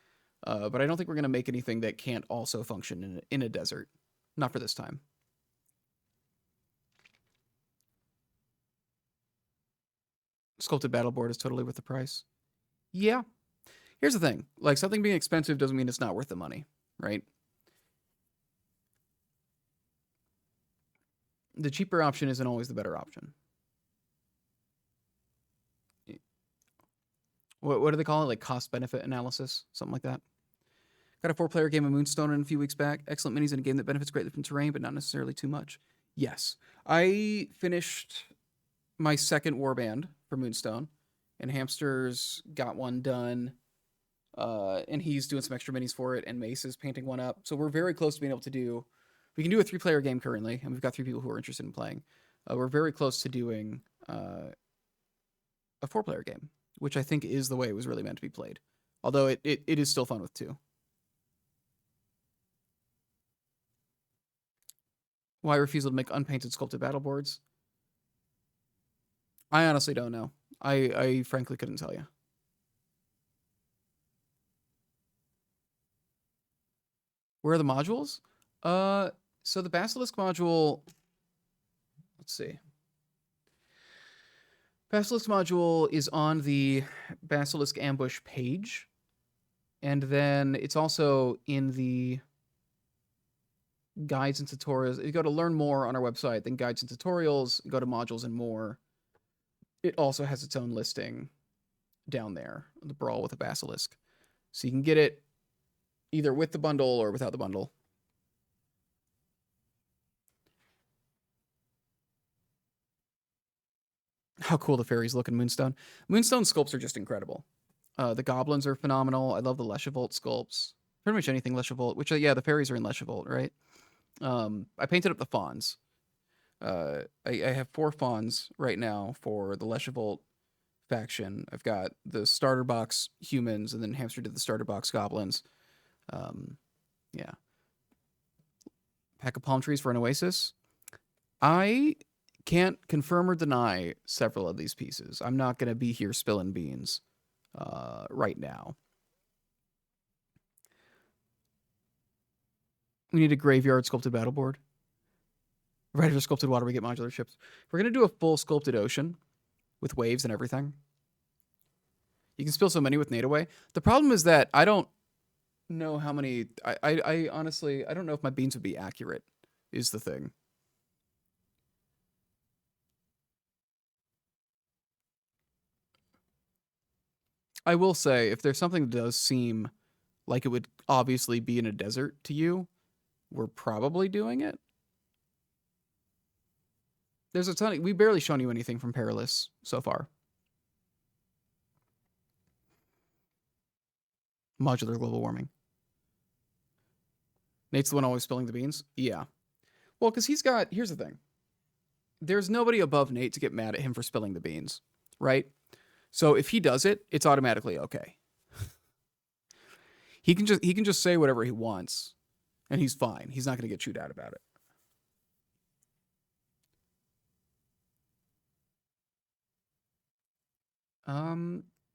A: But I don't think we're going to make anything that can't also function in a desert. Not for this time. Sculpted battle board is totally worth the price. Yeah. Here's the thing. Like, something being expensive doesn't mean it's not worth the money, right? The cheaper option isn't always the better option. What do they call it? Like cost-benefit analysis? Something like that. Got a 4-player game of Moonstone in a few weeks back. Excellent minis in a game that benefits greatly from terrain, but not necessarily too much. Yes. I finished my second warband for Moonstone, and Hamster's got one done. And he's doing some extra minis for it, and Mace is painting one up. So we're very close to being able to do... We can do a 3-player game currently, and we've got 3 people who are interested in playing. We're very close to doing a 4-player game, which I think is the way it was really meant to be played. Although it is still fun with 2. Why refusal to make unpainted sculpted battle boards? I honestly don't know. I frankly couldn't tell you. Where are the modules? So the Basilisk module... Let's see. Basilisk module is on the Basilisk Ambush page. And then it's also in the guides and tutorials. If you go to learn more on our website, then guides and tutorials, go to modules and more. It also has its own listing down there, the Brawl with a Basilisk. So you can get it either with the bundle or without the bundle. How cool the fairies look in Moonstone. Moonstone sculpts are just incredible. The goblins are phenomenal. I love the Leshavult sculpts. Pretty much anything Leshavult, which, yeah, the fairies are in Leshavult, right? I painted up the fawns. I have 4 fawns right now for the Leshavult faction. I've got the starter box humans, and then Hamster did the starter box goblins. Yeah. Pack of palm trees for an oasis. I can't confirm or deny several of these pieces. I'm not going to be here spilling beans right now. We need a graveyard sculpted battle board. Right after sculpted water, we get modular ships. We're going to do a full sculpted ocean with waves and everything. You can spill so many with Nade Away. The problem is that I don't know how many... I honestly, I don't know if my beans would be accurate, is the thing. I will say, if there's something that does seem like it would obviously be in a desert to you, we're probably doing it. There's a ton... We barely shown you anything from Perilous so far. Modular global warming. Nate's the one always spilling the beans? Yeah. Well, because he's got... Here's the thing. There's nobody above Nate to get mad at him for spilling the beans, right? So if he does it, it's automatically okay. He can just say whatever he wants, and he's fine. He's not going to get chewed out about it.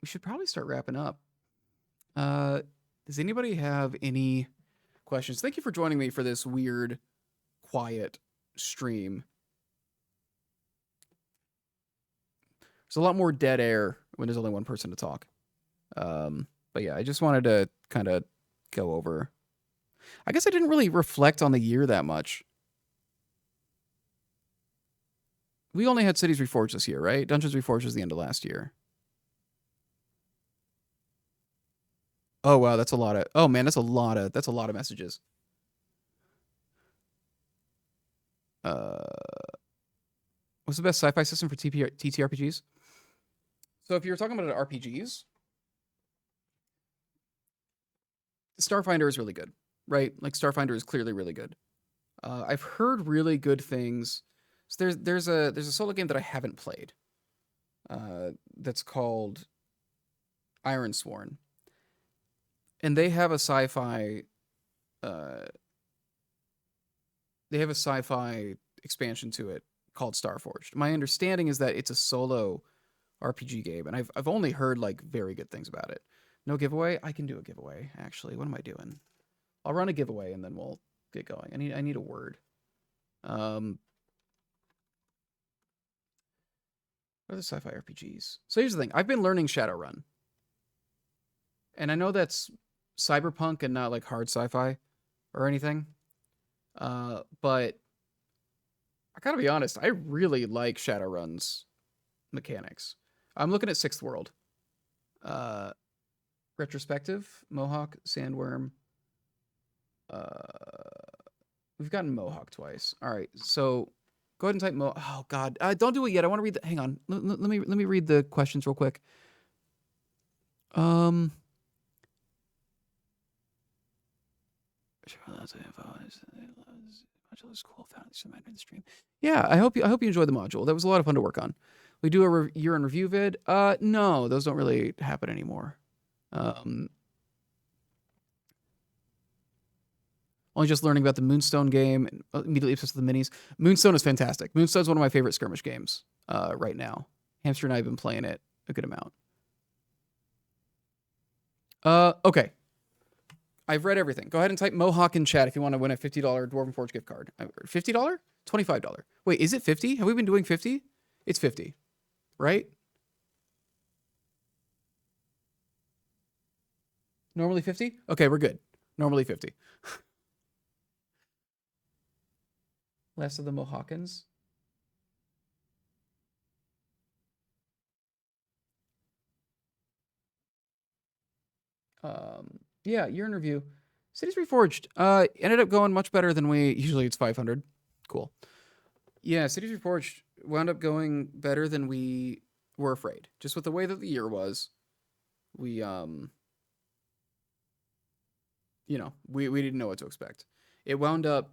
A: We should probably start wrapping up. Does anybody have any questions? Thank you for joining me for this weird, quiet stream. There's a lot more dead air when there's only one person to talk. But yeah, I just wanted to kind of go over. I guess I didn't really reflect on the year that much. We only had Cities Reforged this year, right? Dungeons Reforged was the end of last year. Oh wow, that's a lot of. Oh man, that's a lot of messages. What's the best sci-fi system for TTRPGs? So if you're talking about RPGs, Starfinder is really good, right? Like Starfinder is clearly really good. I've heard really good things. So there's a solo game that I haven't played. That's called Ironsworn, and they have a sci-fi. They have a sci-fi expansion to it called Starforged. My understanding is that it's a solo RPG game, and I've only heard like very good things about it. No giveaway? I can do a giveaway, actually. What am I doing? I'll run a giveaway and then we'll get going. I need a word. What are the sci-fi RPGs? So here's the thing. I've been learning Shadowrun. And I know that's cyberpunk and not like hard sci-fi or anything. But I gotta be honest, I really like Shadowrun's mechanics. I'm looking at Sixth World. Retrospective, Mohawk, Sandworm. We've gotten Mohawk twice. All right, so go ahead and type Mohawk. Oh God, don't do it yet. I want to read the. Hang on, let me read the questions real quick. Yeah, I hope you enjoyed the module. That was a lot of fun to work on. We do a year in review vid. No, those don't really happen anymore. Only just learning about the Moonstone game and immediately obsessed with the minis. Moonstone is fantastic. Moonstone's one of my favorite skirmish games right now. Hamster and I have been playing it a good amount. Okay. I've read everything. Go ahead and type Mohawk in chat if you want to win a $50 Dwarven Forge gift card. $50? $25. Wait, is it 50? Have we been doing 50? It's 50, right? Normally 50? Okay, we're good. Normally 50. Last of the Mohawkans. Yeah, year in review. Cities Reforged ended up going much better than we usually. It's 500. Cool. Yeah, Cities Reforged wound up going better than we were afraid. Just with the way that the year was, we we didn't know what to expect. It wound up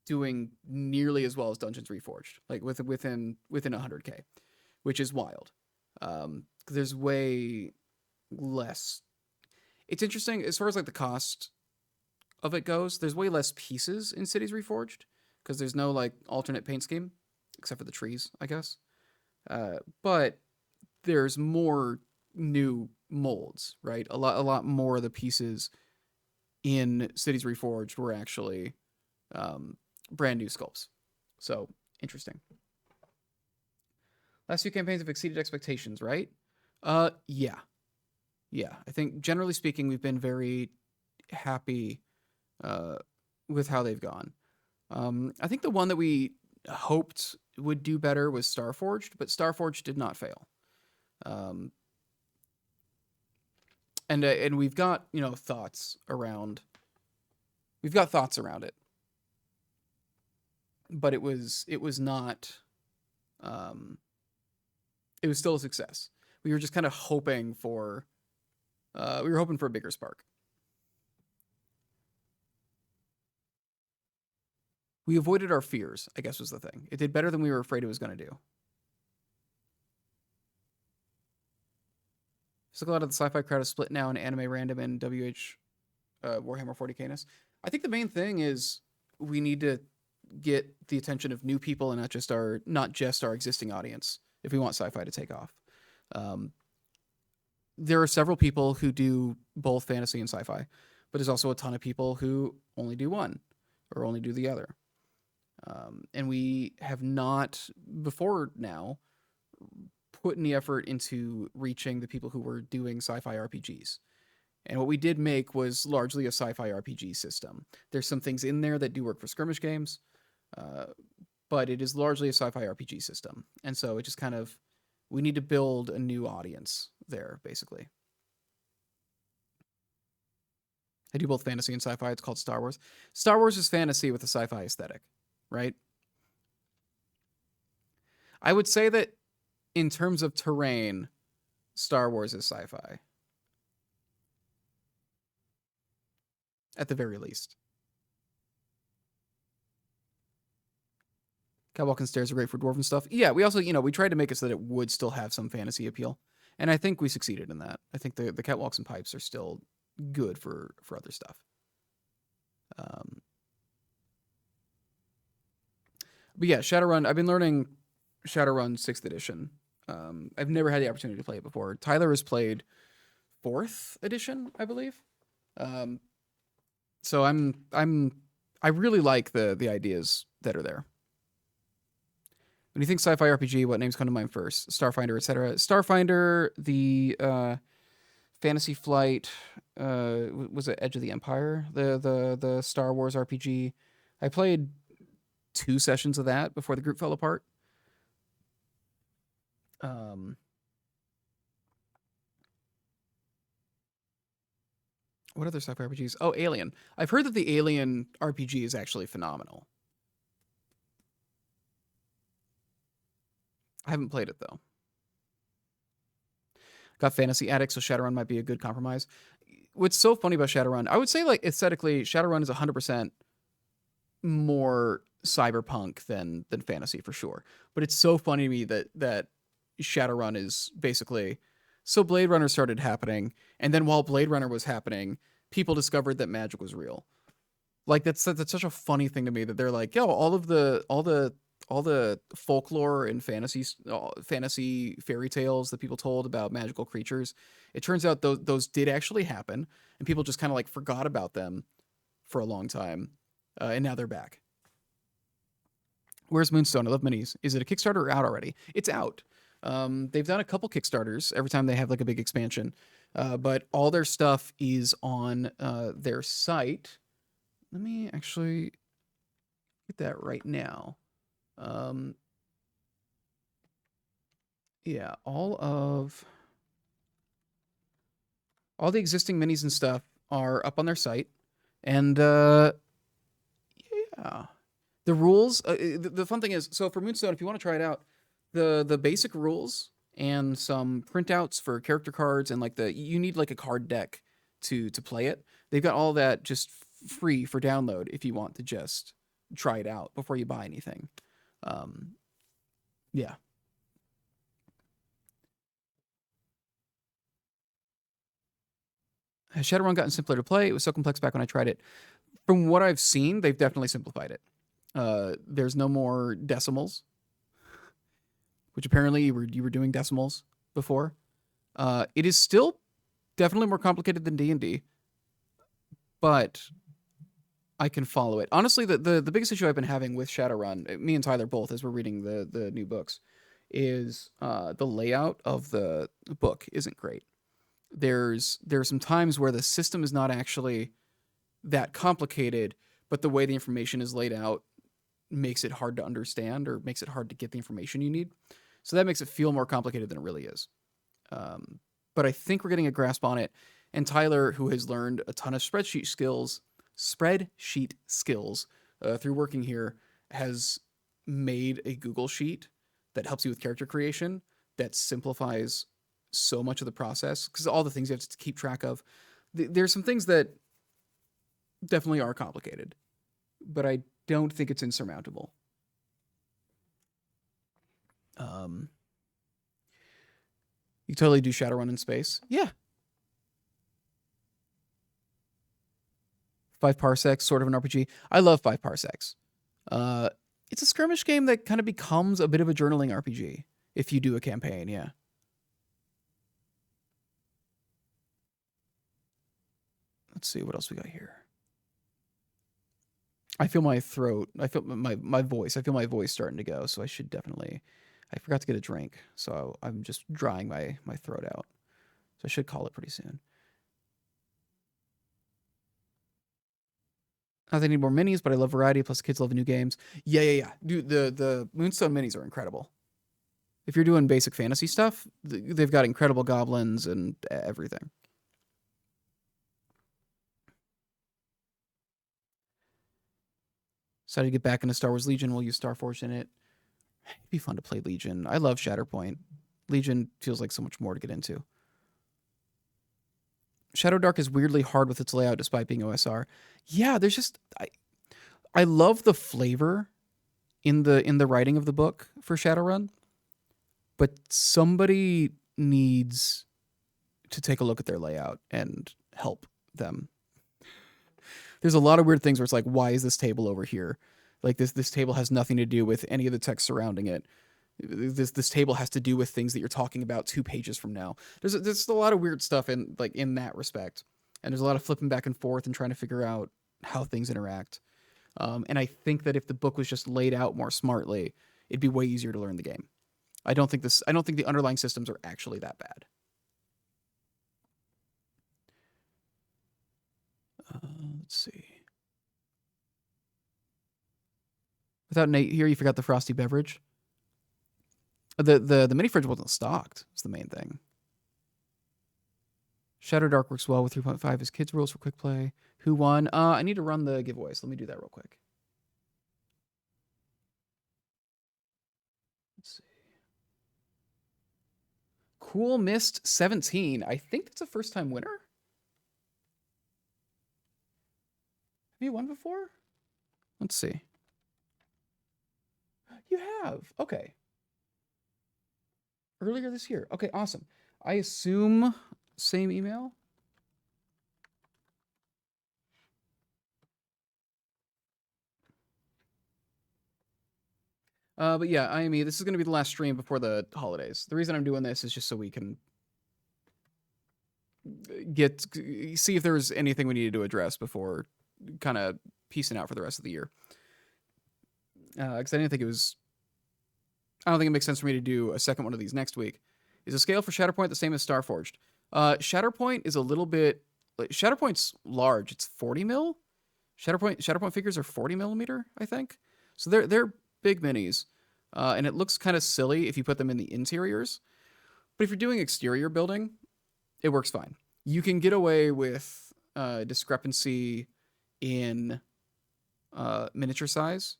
A: doing nearly as well as Dungeons Reforged, like within 100K, which is wild. There's way less. It's interesting as far as like the cost of it goes. There's way less pieces in Cities Reforged because there's no like alternate paint scheme except for the trees, I guess. But there's more new molds, right? A lot more of the pieces in Cities Reforged were actually brand new sculpts. So interesting. Last few campaigns have exceeded expectations, right? Yeah. I think generally speaking, we've been very happy with how they've gone. I think the one that we hoped would do better was Starforged, but Starforged did not fail. And we've got thoughts around. We've got thoughts around it, but it was not. It was still a success. We were just kind of hoping for. We were hoping for a bigger spark. We avoided our fears, I guess was the thing. It did better than we were afraid it was going to do. So a lot of the sci-fi crowd is split now in anime random and WH Warhammer 40K-ness. I think the main thing is we need to get the attention of new people and not just our existing audience if we want sci-fi to take off. There are several people who do both fantasy and sci-fi, but there's also a ton of people who only do one or only do the other. And we have not, before now, put any effort into reaching the people who were doing sci-fi RPGs. And what we did make was largely a sci-fi RPG system. There's some things in there that do work for skirmish games, but it is largely a sci-fi RPG system. And so it just kind of, we need to build a new audience there, basically. I do both fantasy and sci-fi. It's called Star Wars. Star Wars is fantasy with a sci-fi aesthetic, right? I would say that in terms of terrain, Star Wars is sci-fi. At the very least. Catwalk and stairs are great for dwarven stuff. Yeah, we also, we tried to make it so that it would still have some fantasy appeal. And I think we succeeded in that. I think the catwalks and pipes are still good for other stuff. But yeah, Shadowrun, I've been learning Shadowrun 6th edition. I've never had the opportunity to play it before. Tyler has played 4th edition, I believe. So I really like the ideas that are there. When you think sci-fi RPG, what names come to mind first? Starfinder, etc. Starfinder, the Fantasy Flight, was it Edge of the Empire? The Star Wars RPG. I played 2 sessions of that before the group fell apart. What other sci-fi RPGs? Oh, Alien. I've heard that the Alien RPG is actually phenomenal. I haven't played it, though. Got Fantasy Addict, so Shadowrun might be a good compromise. What's so funny about Shadowrun, I would say, like, aesthetically, Shadowrun is 100% more cyberpunk than fantasy, for sure. But it's so funny to me that Shadowrun is basically... So Blade Runner started happening, and then while Blade Runner was happening, people discovered that magic was real. Like, that's such a funny thing to me, that they're like, yo, all the folklore and fantasy fairy tales that people told about magical creatures, it turns out those did actually happen, and people just kind of like forgot about them for a long time, and now they're back. Where's Moonstone? I love minis. Is it a Kickstarter or out already? It's out. They've done a couple Kickstarters every time they have like a big expansion, but all their stuff is on their site. Let me actually get that right now. Yeah, all the existing minis and stuff are up on their site, and yeah, the rules. The fun thing is, so for Moonstone, if you want to try it out, the basic rules and some printouts for character cards, and like you need like a card deck to play it. They've got all that just free for download if you want to just try it out before you buy anything. Yeah. Has Shadowrun gotten simpler to play? It was so complex back when I tried it. From what I've seen, they've definitely simplified it. There's no more decimals, which apparently you were doing decimals before. It is still definitely more complicated than D&D, but I can follow it. Honestly, the biggest issue I've been having with Shadowrun, me and Tyler both, as we're reading the new books, is the layout of the book isn't great. There's some times where the system is not actually that complicated, but the way the information is laid out makes it hard to understand, or makes it hard to get the information you need. So that makes it feel more complicated than it really is. But I think we're getting a grasp on it. And Tyler, who has learned a ton of spreadsheet skills through working here, has made a Google Sheet that helps you with character creation, that simplifies so much of the process, because all the things you have to keep track of. There's some things that definitely are complicated, but I don't think it's insurmountable. You totally do Shadowrun in space. Yeah. 5 parsecs, sort of an RPG. I love 5 parsecs. It's a skirmish game that kind of becomes a bit of a journaling RPG if you do a campaign, yeah. Let's see what else we got here. I feel my throat. I feel my voice. I feel my voice starting to go. So I should definitely. I forgot to get a drink, so I'm just drying my throat out. So I should call it pretty soon. They need more minis, but I love variety. Plus, kids love new games. Yeah. Dude, the Moonstone minis are incredible. If you're doing basic fantasy stuff, they've got incredible goblins and everything. Decided to get back into Star Wars Legion. We'll use Starforged in it. It'd be fun to play Legion. I love Shatterpoint. Legion feels like so much more to get into. Shadow Dark is weirdly hard with its layout despite being OSR. Yeah, there's just I love the flavor in the writing of the book for Shadowrun, but somebody needs to take a look at their layout and help them. There's a lot of weird things where it's like, why is this table over here? Like this table has nothing to do with any of the text surrounding it. This table has to do with things that you're talking about 2 pages from now. There's a lot of weird stuff in that respect, and there's a lot of flipping back and forth and trying to figure out how things interact. And I think that if the book was just laid out more smartly, it'd be way easier to learn the game. I don't think the underlying systems are actually that bad. Let's see. Without Nate here, you forgot the frosty beverage. The mini fridge wasn't stocked. It's the main thing. Shadow Dark works well with 3.5 as kids rules for quick play. Who won? I need to run the giveaway, so let me do that real quick. Let's see. Cool Mist 17. I think that's a first time winner. Have you won before? Let's see. You have. Okay. Earlier this year. Okay, awesome. I assume same email. But yeah, IME, this is going to be the last stream before the holidays. The reason I'm doing this is just so we can see if there's anything we needed to address before kind of piecing out for the rest of the year. Because I don't think it makes sense for me to do a second one of these next week. Is the scale for Shatterpoint the same as Starforged? Shatterpoint is a little bit... Shatterpoint's large. It's 40 mil? Shatterpoint figures are 40 millimeter, I think. So they're big minis. And it looks kind of silly if you put them in the interiors. But if you're doing exterior building, it works fine. You can get away with discrepancy in miniature size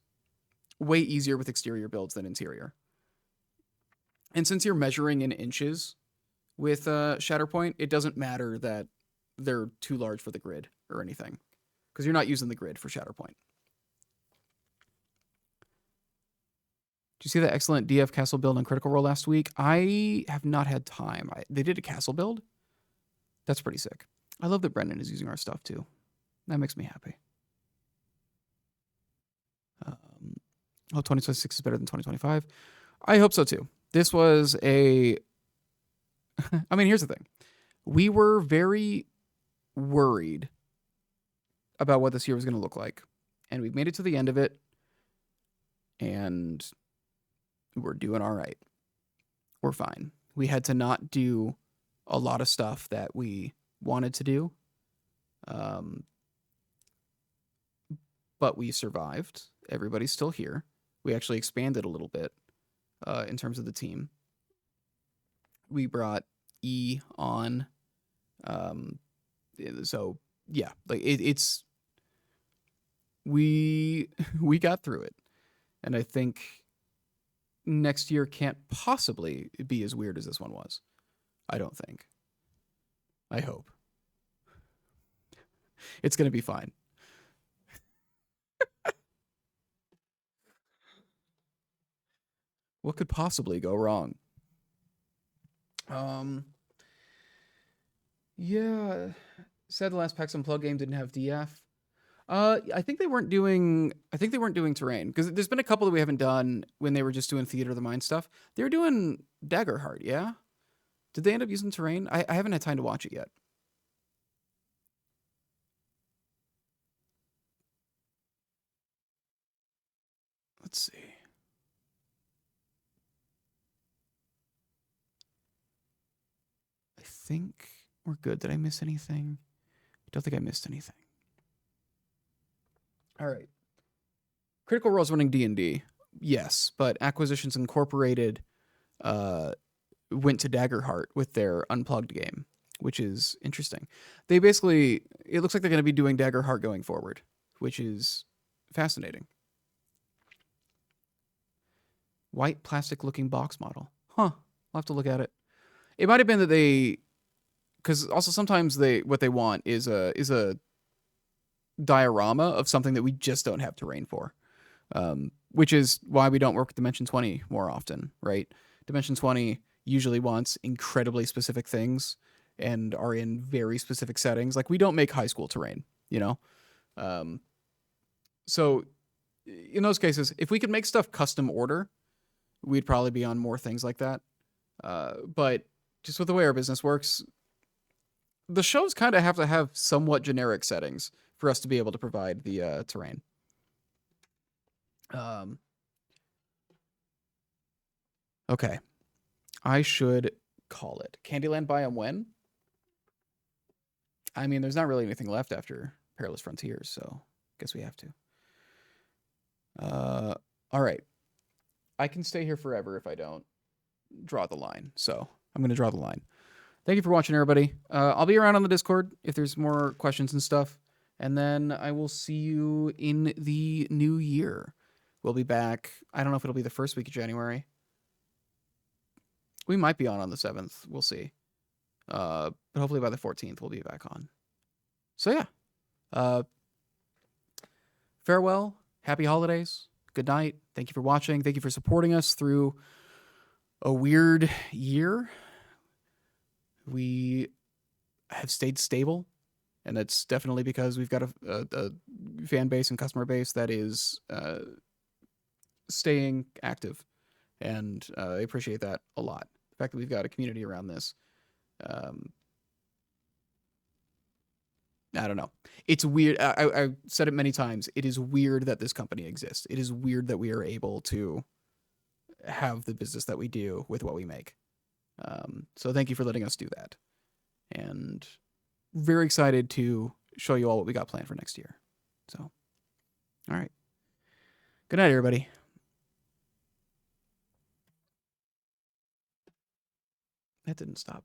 A: way easier with exterior builds than interior. And since you're measuring in inches with Shatterpoint, it doesn't matter that they're too large for the grid or anything, because you're not using the grid for Shatterpoint. Did you see that excellent DF castle build on Critical Role last week? I have not had time. They did a castle build. That's pretty sick. I love that Brendan is using our stuff too. That makes me happy. 2026 is better than 2025. I hope so too. This was I mean, here's the thing. We were very worried about what this year was going to look like. And we've made it to the end of it. And we're doing all right. We're fine. We had to not do a lot of stuff that we wanted to do. But we survived. Everybody's still here. We actually expanded a little bit in terms of the team. We brought E on. So yeah, like it's we got through it. And I think next year can't possibly be as weird as this one was. I don't think. I hope. It's going to be fine. What could possibly go wrong? Yeah. Said the last PAX Unplugged game didn't have DF. I think they weren't doing terrain, because there's been a couple that we haven't done when they were just doing Theater of the Mind stuff. They were doing Daggerheart, yeah? Did they end up using terrain? I haven't had time to watch it yet. Let's see. I think we're good. Did I miss anything? I don't think I missed anything. All right. Critical Role's running D&D. Yes, but Acquisitions Incorporated went to Daggerheart with their Unplugged game, which is interesting. They basically, it looks like they're going to be doing Daggerheart going forward, which is fascinating. White plastic looking box model. Huh. I'll have to look at it. It might have been that they, because also sometimes what they want is a diorama of something that we just don't have terrain for, which is why we don't work with Dimension 20 more often, right? Dimension 20 usually wants incredibly specific things and are in very specific settings. Like we don't make high school terrain, you know? So in those cases, if we could make stuff custom order, we'd probably be on more things like that. But just with the way our business works, the shows kind of have to have somewhat generic settings for us to be able to provide the terrain. Okay. I should call it. Candyland Biome when? I mean, there's not really anything left after Perilous Frontiers, so I guess we have to. All right. I can stay here forever if I don't draw the line, so I'm going to draw the line. Thank you for watching, everybody. I'll be around on the Discord if there's more questions and stuff. And then I will see you in the new year. We'll be back. I don't know if it'll be the first week of January. We might be on the 7th. We'll see. But hopefully by the 14th, we'll be back on. So, yeah. Farewell. Happy holidays. Good night. Thank you for watching. Thank you for supporting us through a weird year. We have stayed stable, and that's definitely because we've got a fan base and customer base that is staying active, and I appreciate that a lot. The fact that we've got a community around this. I don't know. It's weird. I've said it many times. It is weird that this company exists. It is weird that we are able to have the business that we do with what we make. So thank you for letting us do that. And very excited to show you all what we got planned for next year. So, all right. Good night, everybody. That didn't stop.